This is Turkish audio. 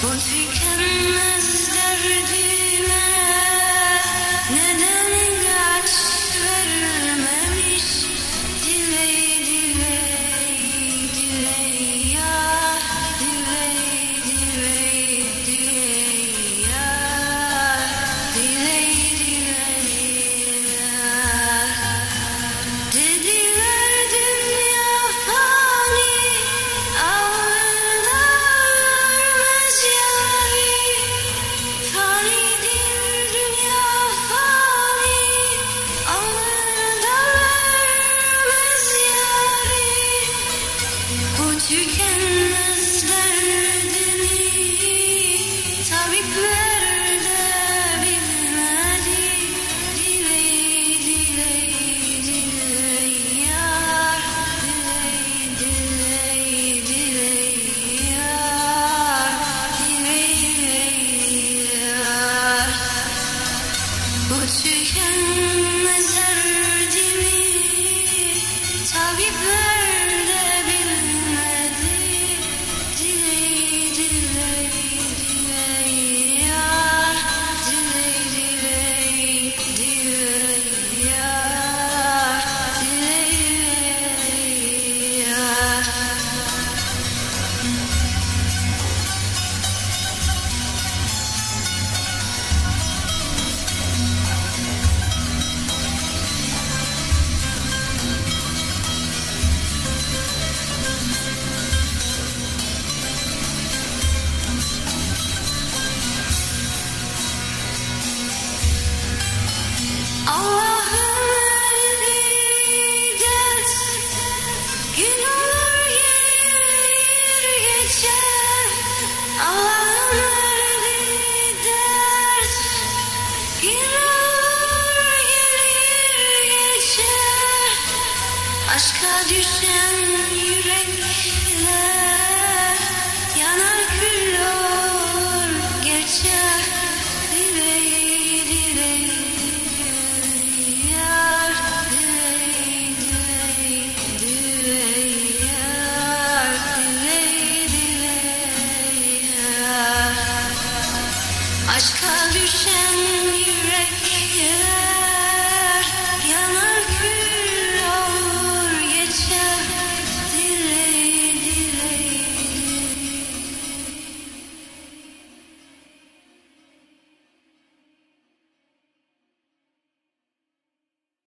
Bu tükenmez derdime neden ilaç vermemiş? Diley diley diley ya, diley diley diley ya, diley diley ya. Dediler dünya fani, ağırda ölmez yâri. Fanidir dünya fani, ağırda ölmez yâri. Bu tükenmez derdimi tabipler de bilmedi. Diley diley diley yar, diley diley diley yar, diley yar. Bu tükenmez derdimi tabipler de bilmedi. Diley diley diley yar, diley diley diley yar, diley yar. Allah'ım verdiği dert gün olur gelir geçer. Allah'ım verdiği dert gün olur gelir geçer. Aşka düşen yürek